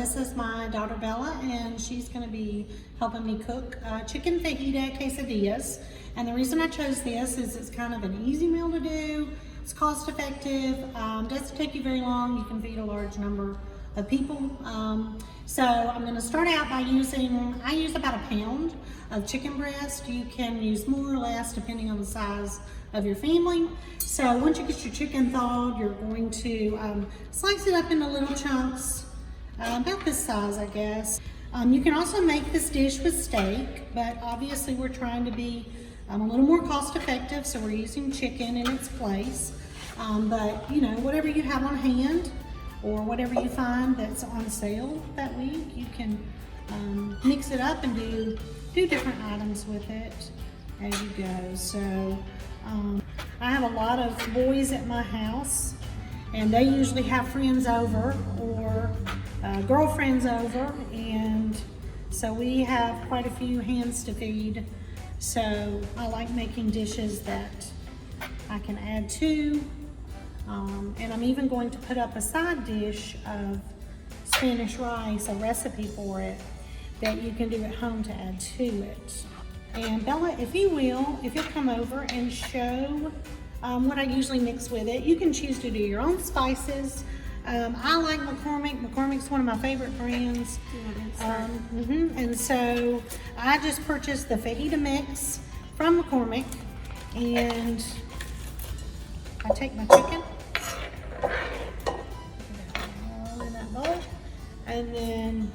this is my daughter Bella, and she's going to be helping me cook chicken fajita quesadillas. And the reason I chose this is it's kind of an easy meal to do. It's cost effective, doesn't take you very long. You can feed a large number of people. So I'm going to start out by I use about a pound of chicken breast. You can use more or less depending on the size of your family. So once you get your chicken thawed, you're going to slice it up into little chunks, about this size, I guess. You can also make this dish with steak, but obviously we're trying to be a little more cost effective, so we're using chicken in its place. But you know, whatever you have on hand or whatever you find that's on sale that week, you can mix it up and do different items with it as you go. So I have a lot of boys at my house, and they usually have friends over or girlfriends over, and so we have quite a few hands to feed. So I like making dishes that I can add to, and I'm even going to put up a side dish of Spanish rice, a recipe for it that you can do at home to add to it. And Bella, if you'll come over and show what I usually mix with it. You can choose to do your own spices. I like McCormick. McCormick's one of my favorite brands. And so I just purchased the fajita mix from McCormick, and I take my chicken, all in that bowl, and then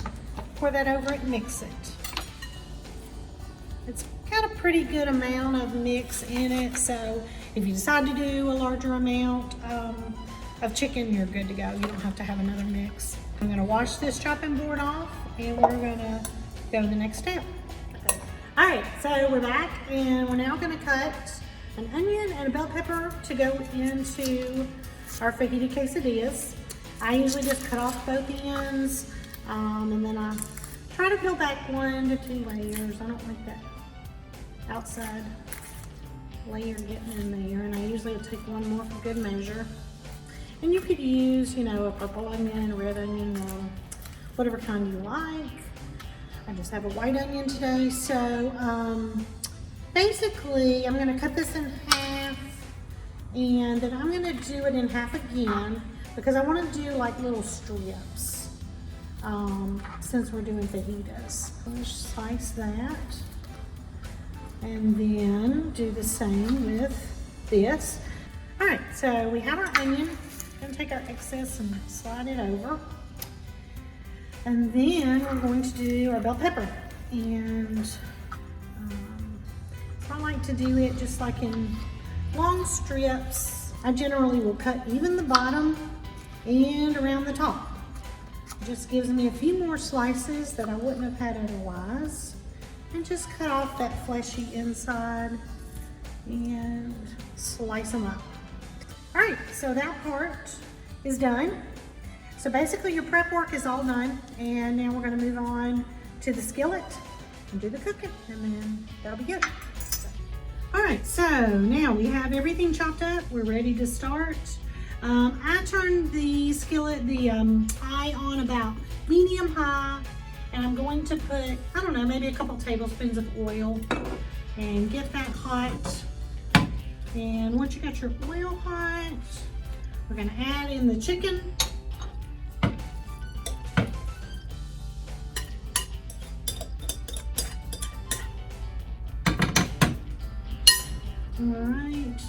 pour that over it and mix it. It's got a pretty good amount of mix in it, so if you decide to do a larger amount of chicken, you're good to go. You don't have to have another mix. I'm gonna wash this chopping board off, and we're gonna go to the next step. All right, so we're back, and we're now gonna cut an onion and a bell pepper to go into our fajita quesadillas. I usually just cut off both ends, and then I try to peel back 1 to 2 layers. I don't like that outside layer getting in there, and I usually will take 1 more for good measure. And you could use, you know, a purple onion, a red onion, or whatever kind you like. I just have a white onion today, so basically I'm gonna cut this in half, and then I'm gonna do it in half again because I wanna do like little strips since we're doing fajitas. Let's slice that. And then do the same with this. All right, so we have our onion. Gonna take our excess and slide it over. And then we're going to do our bell pepper. And I like to do it just like in long strips. I generally will cut even the bottom and around the top. It just gives me a few more slices that I wouldn't have had otherwise. And just cut off that fleshy inside and slice them up. All right, so that part is done. So basically your prep work is all done, and now we're gonna move on to the skillet and do the cooking, and then that'll be good. All right, so now we have everything chopped up. We're ready to start. I turned the skillet, the high on about medium high, and I'm going to put, I don't know, maybe a couple tablespoons of oil and get that hot. And once you got your oil hot, we're gonna add in the chicken. All right.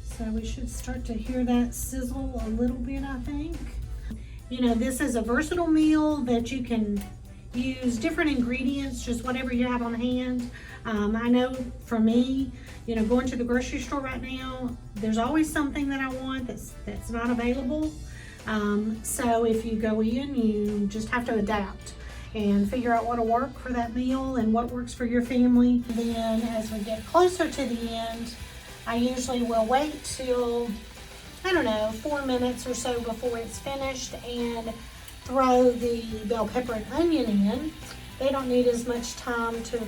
So we should start to hear that sizzle a little bit, I think. You know, this is a versatile meal that you can use different ingredients, just whatever you have on hand. I know for me, you know, going to the grocery store right now, there's always something that I want that's not available. So if you go in, you just have to adapt and figure out what'll work for that meal and what works for your family. Then as we get closer to the end, I usually will wait till, I don't know, 4 minutes or so before it's finished and throw the bell pepper and onion in. They don't need as much time to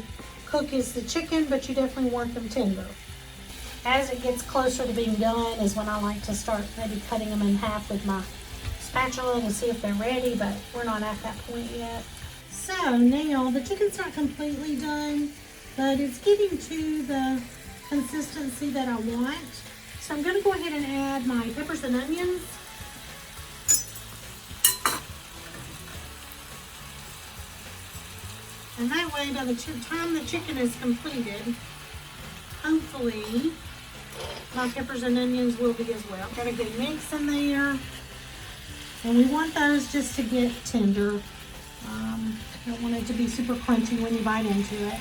cook as the chicken, but you definitely want them tender. As it gets closer to being done is when I like to start maybe cutting them in half with my spatula to see if they're ready, but we're not at that point yet. So now the chicken's not completely done, but it's getting to the consistency that I want. So I'm gonna go ahead and add my peppers and onions. And that way, by the time the chicken is completed, hopefully my peppers and onions will be as well. Got a good mix in there. And we want those just to get tender. Don't want it to be super crunchy when you bite into it.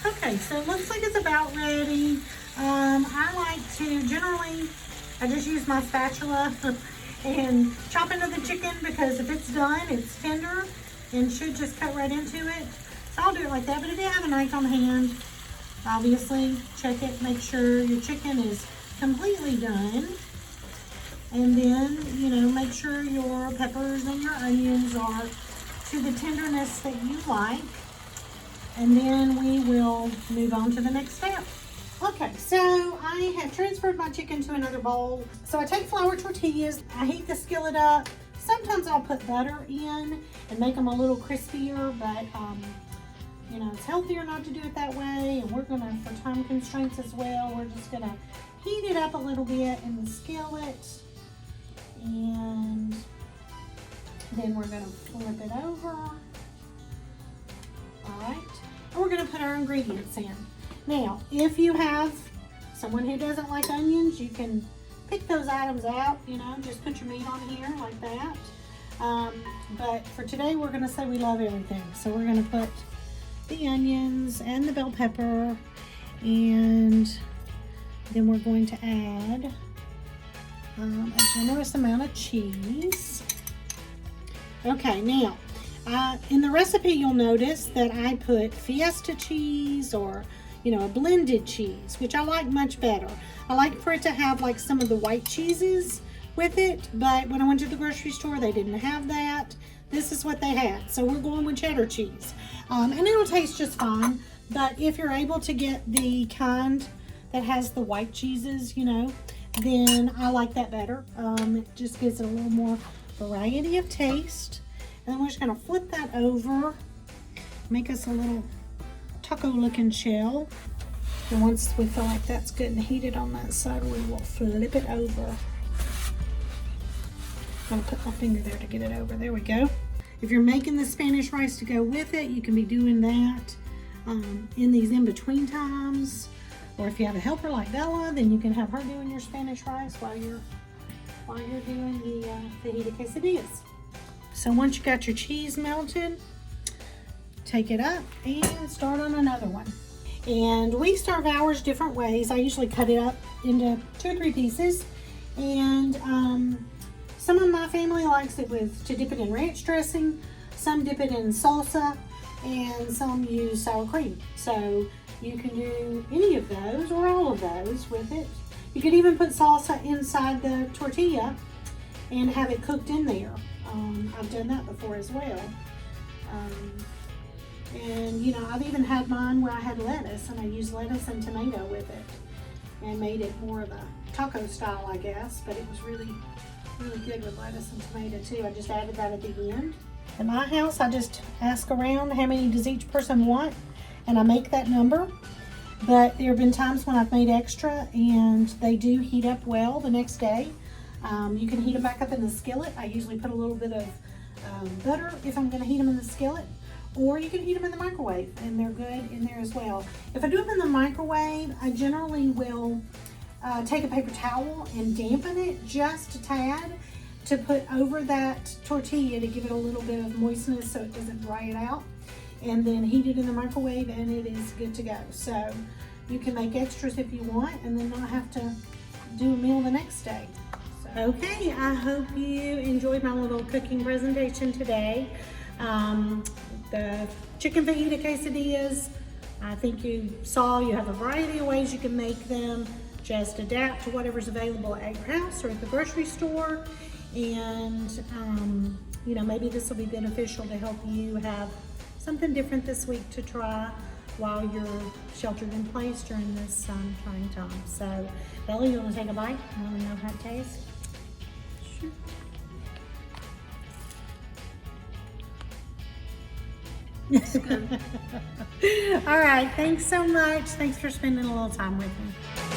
Okay, so it looks like it's about ready. I like to, generally, I just use my spatula and chop into the chicken because if it's done, it's tender and should just cut right into it. So I'll do it like that, but if you have a knife on hand, obviously check it, make sure your chicken is completely done. And then, you know, make sure your peppers and your onions are to the tenderness that you like. And then we will move on to the next step. Okay, so I have transferred my chicken to another bowl. So I take flour tortillas, I heat the skillet up. Sometimes I'll put butter in and make them a little crispier, but you know, it's healthier not to do it that way. And we're gonna, for time constraints as well, we're just gonna heat it up a little bit in the skillet. And then we're gonna flip it over. All right, and we're gonna put our ingredients in. Now, if you have someone who doesn't like onions, you can pick those items out, you know, just put your meat on here like that. But for today, we're gonna say we love everything. So we're gonna put the onions and the bell pepper, and then we're going to add a generous amount of cheese. Okay, now, in the recipe, you'll notice that I put Fiesta cheese or, you know, a blended cheese, which I like much better. I like for it to have like some of the white cheeses with it, but when I went to the grocery store, they didn't have that. This is what they had. So we're going with cheddar cheese. And it'll taste just fine, but if you're able to get the kind that has the white cheeses, you know, then I like that better. It just gives it a little more variety of taste. And then we're just gonna flip that over, make us a little taco looking shell. And once we feel like that's good and heated on that side, we will flip it over. I'm gonna put my finger there to get it over. There we go. If you're making the Spanish rice to go with it, you can be doing that in these in-between times. Or if you have a helper like Bella, then you can have her doing your Spanish rice while you're doing the fajita quesadillas. So once you got your cheese melted, take it up and start on another one. And we serve ours different ways. I usually cut it up into 2 or 3 pieces. And some of my family likes it to dip it in ranch dressing. Some dip it in salsa, and some use sour cream. So you can do any of those or all of those with it. You could even put salsa inside the tortilla and have it cooked in there. I've done that before as well. And you know, I've even had mine where I had lettuce, and I used lettuce and tomato with it and made it more of a taco style, I guess, but it was really good with lettuce and tomato too. I just added that at the end. In my house, I just ask around how many does each person want, and I make that number. But there have been times when I've made extra and they do heat up well the next day. You can heat them back up in the skillet. I usually put a little bit of butter if I'm gonna heat them in the skillet, or you can heat them in the microwave and they're good in there as well. If I do them in the microwave, I generally will take a paper towel and dampen it just a tad to put over that tortilla to give it a little bit of moistness so it doesn't dry it out, and then heat it in the microwave and it is good to go. So you can make extras if you want and then not have to do a meal the next day. So, okay, I hope you enjoyed my little cooking presentation today. The chicken fajita quesadillas, I think you saw you have a variety of ways you can make them. Just adapt to whatever's available at your house or at the grocery store. And, you know, maybe this will be beneficial to help you have something different this week to try while you're sheltered in place during this trying time. So, Bella, you want to take a bite? You want to know how it tastes? Sure. It's good. All right, thanks so much. Thanks for spending a little time with me.